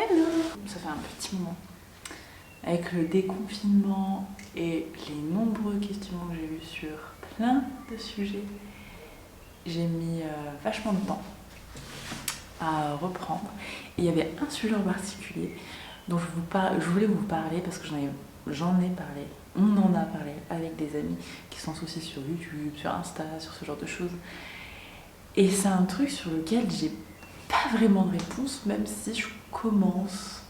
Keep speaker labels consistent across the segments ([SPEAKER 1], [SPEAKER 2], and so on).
[SPEAKER 1] Hello! Ça fait un petit moment. Avec le déconfinement et les nombreux questionnements que j'ai eus sur plein de sujets, j'ai mis vachement de temps à reprendre. Et il y avait un sujet en particulier dont je voulais vous parler parce que j'en ai parlé, on en a parlé avec des amis qui sont aussi sur YouTube, sur Insta, sur ce genre de choses. Et c'est un truc sur lequel j'ai pas vraiment de réponse, même si je commence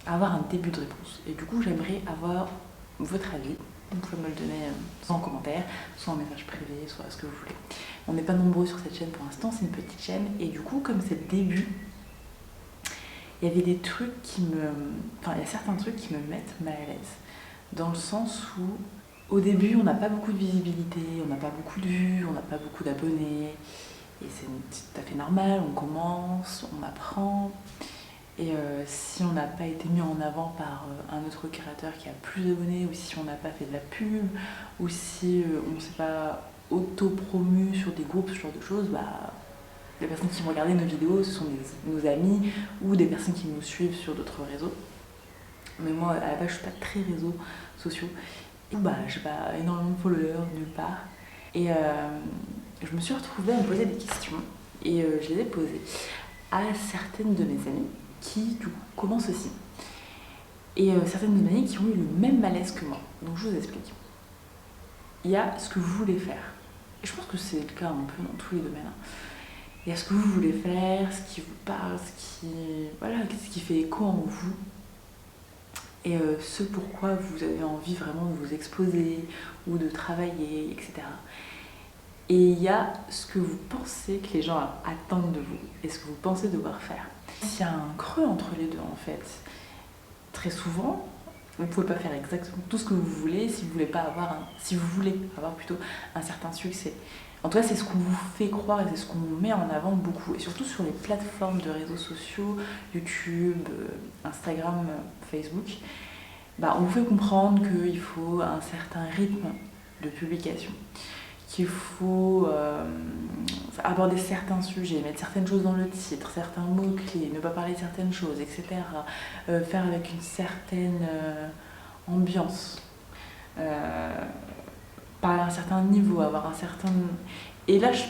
[SPEAKER 1] à avoir un début de réponse. Et du coup, j'aimerais avoir votre avis. Vous pouvez me le donner soit en commentaire, soit en message privé, soit ce que vous voulez. On n'est pas nombreux sur cette chaîne pour l'instant, c'est une petite chaîne. Et du coup, comme c'est le début, il y avait des trucs il y a certains trucs qui me mettent mal à l'aise. Dans le sens où, au début, on n'a pas beaucoup de visibilité, on n'a pas beaucoup de vues, on n'a pas beaucoup d'abonnés. Et c'est tout à fait normal, on commence, on apprend. Et si on n'a pas été mis en avant par un autre créateur qui a plus d'abonnés, ou si on n'a pas fait de la pub, ou si on ne s'est pas auto-promu sur des groupes, ce genre de choses, les personnes qui vont regarder nos vidéos, ce sont nos amis ou des personnes qui nous suivent sur d'autres réseaux. Mais moi, à la base, je ne suis pas très réseaux sociaux. Et je n'ai pas énormément de followers nulle part. Et je me suis retrouvée à me poser des questions. Et je les ai posées à certaines de mes amies qui, du coup, commencent aussi. Et certaines de mes amies qui ont eu le même malaise que moi. Donc je vous explique. Il y a ce que vous voulez faire. Et je pense que c'est le cas un peu dans tous les domaines. Il y a ce que vous voulez faire, ce qui vous parle, ce qui fait écho en vous. Et ce pourquoi vous avez envie vraiment de vous exposer ou de travailler, etc. Et il y a ce que vous pensez que les gens attendent de vous et ce que vous pensez devoir faire. S'il y a un creux entre les deux, en fait, très souvent, vous ne pouvez pas faire exactement tout ce que vous voulez si vous voulez avoir plutôt un certain succès. En tout cas, c'est ce qu'on vous fait croire et c'est ce qu'on met en avant beaucoup. Et surtout sur les plateformes de réseaux sociaux, YouTube, Instagram, Facebook, on vous fait comprendre qu'il faut un certain rythme de publication, qu'il faut aborder certains sujets, mettre certaines choses dans le titre, certains mots-clés, ne pas parler de certaines choses, etc. Faire avec une certaine ambiance, parler à un certain niveau, avoir un certain... Et là, je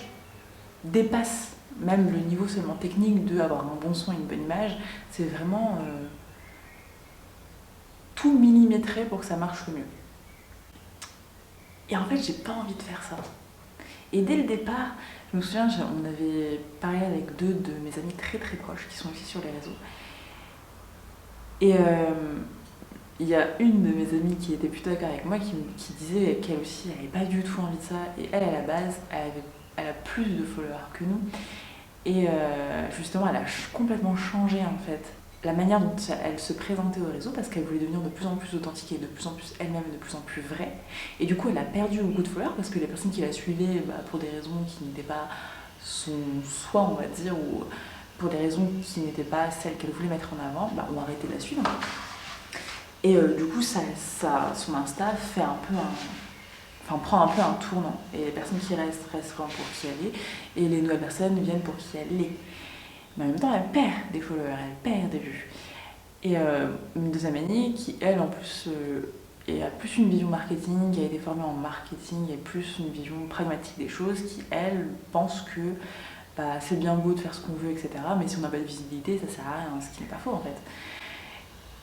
[SPEAKER 1] dépasse même le niveau seulement technique d'avoir un bon son et une bonne image. C'est vraiment tout millimétré pour que ça marche le mieux. Et en fait, j'ai pas envie de faire ça. Et dès le départ, je me souviens, on avait parlé avec deux de mes amis très très proches qui sont aussi sur les réseaux. Et il y a une de mes amies qui était plutôt d'accord avec moi qui disait qu'elle aussi n'avait pas du tout envie de ça. Et elle, à la base, elle a plus de followers que nous. Et justement, elle a complètement changé en fait la manière dont elle se présentait au réseau parce qu'elle voulait devenir de plus en plus authentique et de plus en plus elle-même, de plus en plus vraie. Et du coup, elle a perdu beaucoup de followers parce que les personnes qui la suivaient pour des raisons qui n'étaient pas son choix, on va dire, ou pour des raisons qui n'étaient pas celles qu'elle voulait mettre en avant, ont arrêté de la suivre. Et du coup, son Insta fait prend un peu un tournant. Et les personnes qui restent vraiment pour qui elle est, et les nouvelles personnes viennent pour qui elle est. Mais en même temps, elle perd des followers, elle perd des vues. Et une deuxième amie qui, elle, en plus, a plus une vision marketing, qui a été formée en marketing, et plus une vision pragmatique des choses, qui, elle, pense que c'est bien beau de faire ce qu'on veut, etc. Mais si on n'a pas de visibilité, ça sert à rien, ce qui n'est pas faux, en fait.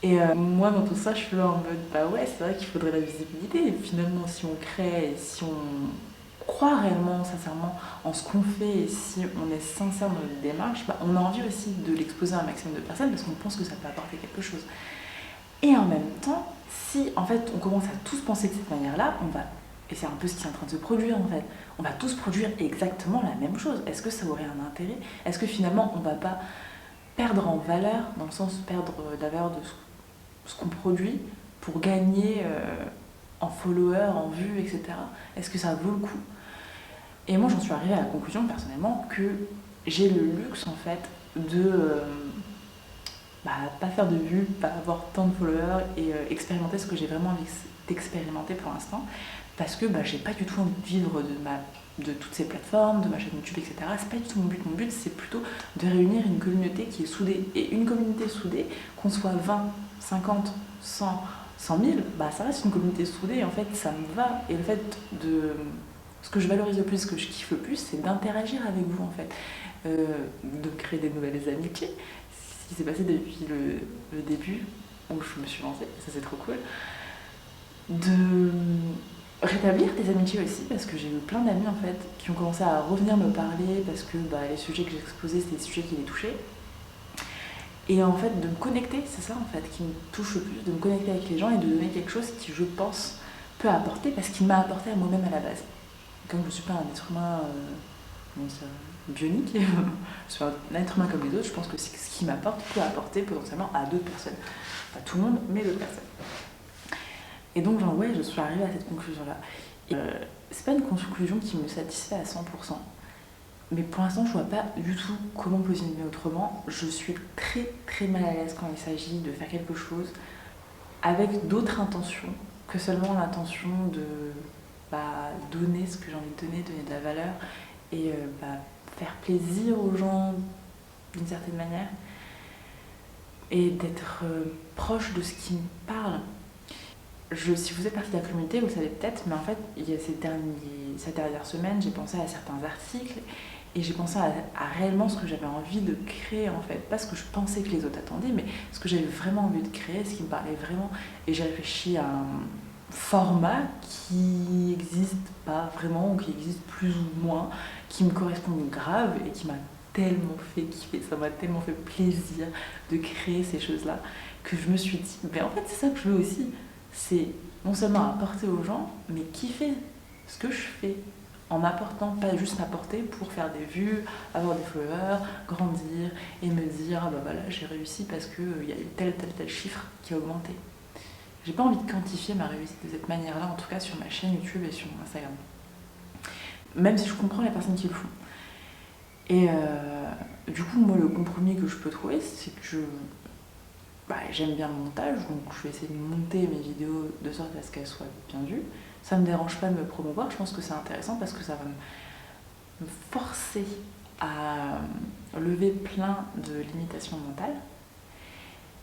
[SPEAKER 1] Et moi, dans tout ça, je suis là en mode, ouais, c'est vrai qu'il faudrait la visibilité. Et finalement, si on crée, et si on croit réellement, sincèrement, en ce qu'on fait, et si on est sincère dans notre démarche, on a envie aussi de l'exposer à un maximum de personnes parce qu'on pense que ça peut apporter quelque chose. Et en même temps, si en fait on commence à tous penser de cette manière-là, et c'est un peu ce qui est en train de se produire en fait, on va tous produire exactement la même chose. Est-ce que ça aurait un intérêt? Est-ce que finalement on va pas perdre en valeur, dans le sens perdre la valeur de ce qu'on produit pour gagner en followers, en vues, etc. Est-ce que ça vaut le coup? Et moi, j'en suis arrivée à la conclusion, personnellement, que j'ai le luxe, en fait, de pas faire de vues, pas avoir tant de followers et expérimenter ce que j'ai vraiment envie d'expérimenter pour l'instant. Parce que j'ai pas du tout envie de vivre de ma de toutes ces plateformes, de ma chaîne YouTube, etc. C'est pas du tout mon but. Mon but, c'est plutôt de réunir une communauté qui est soudée. Et une communauté soudée, qu'on soit 20, 50, 100, 100 000, bah ça reste une communauté soudée. Et en fait, ça me va. Et le fait de... Ce que je valorise le plus, ce que je kiffe le plus, c'est d'interagir avec vous, en fait. De créer des nouvelles amitiés. Ce qui s'est passé depuis le début, où je me suis lancée. Ça, c'est trop cool. De rétablir des amitiés aussi, parce que j'ai eu plein d'amis en fait qui ont commencé à revenir me parler parce que les sujets que j'exposais c'était des sujets qui les touchaient, et en fait de me connecter, c'est ça en fait qui me touche le plus, de me connecter avec les gens et de donner quelque chose qui je pense peut apporter, parce qu'il m'a apporté à moi-même à la base. Comme je ne suis pas un être humain bionique, je suis un être humain comme les autres, je pense que ce qui m'apporte peut apporter potentiellement à d'autres personnes, pas tout le monde mais d'autres personnes. Et donc, je suis arrivée à cette conclusion-là. C'est pas une conclusion qui me satisfait à 100%. Mais pour l'instant, je vois pas du tout comment positionner autrement. Je suis très très mal à l'aise quand il s'agit de faire quelque chose avec d'autres intentions que seulement l'intention de donner ce que j'ai envie de donner de la valeur et faire plaisir aux gens d'une certaine manière et d'être proche de ce qui me parle. Si vous êtes partie de la communauté, vous le savez peut-être, mais en fait, il y a cette dernière semaine, j'ai pensé à certains articles et j'ai pensé à réellement ce que j'avais envie de créer en fait. Pas ce que je pensais que les autres attendaient, mais ce que j'avais vraiment envie de créer, ce qui me parlait vraiment. Et j'ai réfléchi à un format qui n'existe pas vraiment, ou qui existe plus ou moins, qui me correspond grave et qui m'a tellement fait kiffer, ça m'a tellement fait plaisir de créer ces choses-là, que je me suis dit, mais en fait c'est ça que je veux aussi. C'est non seulement apporter aux gens, mais kiffer ce que je fais en m'apportant, pas juste m'apporter pour faire des vues, avoir des followers, grandir et me dire ah bah voilà j'ai réussi parce qu'il y a eu tel chiffre qui a augmenté. J'ai pas envie de quantifier ma réussite de cette manière-là, en tout cas sur ma chaîne YouTube et sur Instagram. Même si je comprends les personnes qui le font. Et du coup, moi le compromis que je peux trouver, c'est que j'aime bien le montage, donc je vais essayer de monter mes vidéos de sorte à ce qu'elles soient bien vues. Ça me dérange pas de me promouvoir, je pense que c'est intéressant parce que ça va me forcer à lever plein de limitations mentales,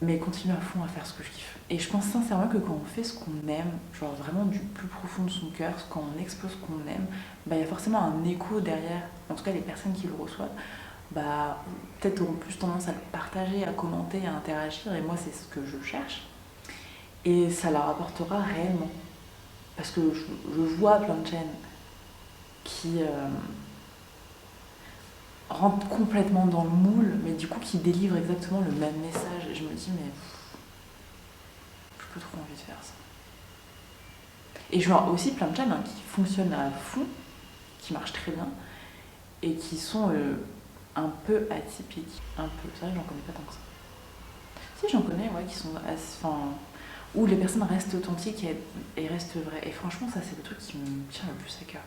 [SPEAKER 1] mais continuer à fond à faire ce que je kiffe. Et je pense sincèrement que quand on fait ce qu'on aime, genre vraiment du plus profond de son cœur, quand on expose ce qu'on aime, il y a forcément un écho derrière, en tout cas les personnes qui le reçoivent, peut-être auront plus tendance à le partager, à commenter, à interagir, et moi c'est ce que je cherche. Et ça leur apportera réellement. Parce que je vois plein de chaînes qui rentrent complètement dans le moule, mais du coup qui délivrent exactement le même message. Et je me dis, mais j'ai plus trop envie de faire ça. Et je vois aussi plein de chaînes qui fonctionnent à fond, qui marchent très bien, et qui sont un peu atypiques. Un peu, c'est vrai que j'en connais pas tant que ça. Si, j'en connais, ouais, qui sont où les personnes restent authentiques et restent vraies. Et franchement, ça, c'est le truc qui me tient le plus à cœur.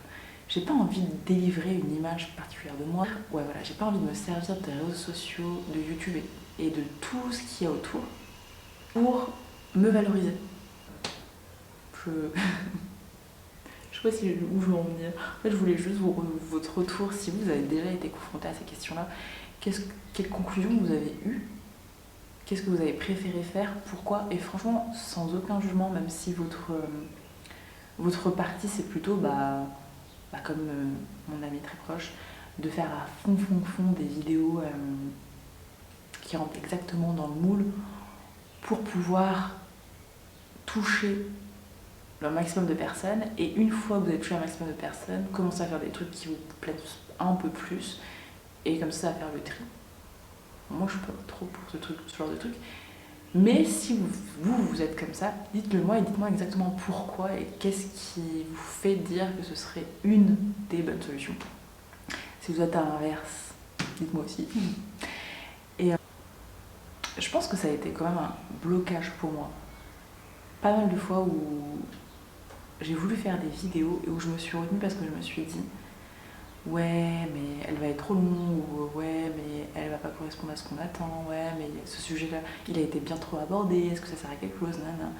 [SPEAKER 1] J'ai pas envie de délivrer une image particulière de moi. Ouais, voilà, j'ai pas envie de me servir des réseaux sociaux, de YouTube et de tout ce qu'il y a autour pour me valoriser. Je sais pas où je veux en venir. En fait, je voulais juste votre retour, si vous avez déjà été confronté à ces questions-là. Quelle conclusion vous avez eue? Qu'est-ce que vous avez préféré faire? Pourquoi? Et franchement, sans aucun jugement, même si votre partie, c'est plutôt, comme mon ami très proche, de faire à fond des vidéos qui rentrent exactement dans le moule pour pouvoir toucher le maximum de personnes. Et une fois que vous avez touché un maximum de personnes, commencez à faire des trucs qui vous plaisent un peu plus et comme ça, à faire le tri. Moi, je suis pas trop pour ce genre de truc. Mais si vous êtes comme ça, dites-le moi et dites-moi exactement pourquoi et qu'est-ce qui vous fait dire que ce serait une des bonnes solutions. Si vous êtes à l'inverse, dites-moi aussi. Et je pense que ça a été quand même un blocage pour moi. Pas mal de fois où j'ai voulu faire des vidéos et où je me suis retenue parce que je me suis dit ouais mais elle va être trop longue, ou ouais mais elle va pas correspondre à ce qu'on attend, ouais mais ce sujet là il a été bien trop abordé, est-ce que ça sert à quelque chose, nanana.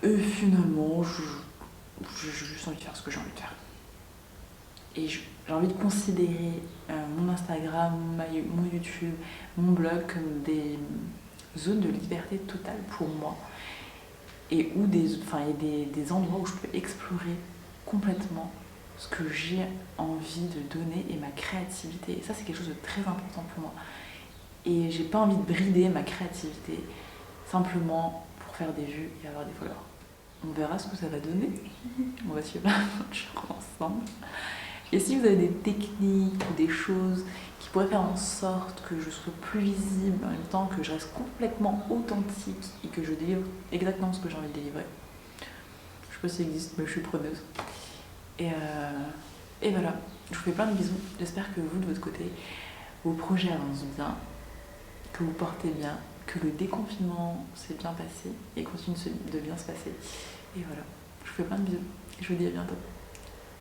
[SPEAKER 1] Et finalement j'ai juste envie de faire ce que j'ai envie de faire. Et j'ai envie de considérer mon Instagram, mon YouTube, mon blog comme des zones de liberté totale pour moi. Et où des endroits où je peux explorer complètement ce que j'ai envie de donner et ma créativité. Et ça, c'est quelque chose de très important pour moi. Et j'ai pas envie de brider ma créativité simplement pour faire des vues et avoir des followers. On verra ce que ça va donner. On va suivre l'aventure ensemble. Et si vous avez des techniques ou des choses qui pourraient faire en sorte que je sois plus visible, en même temps que je reste complètement authentique et que je délivre exactement ce que j'ai envie de délivrer, je sais pas si ça existe, mais je suis preneuse. Et voilà, je vous fais plein de bisous. J'espère que vous, de votre côté, vos projets avancent bien, que vous portez bien, que le déconfinement s'est bien passé et continue de bien se passer. Et voilà, je vous fais plein de bisous et je vous dis à bientôt.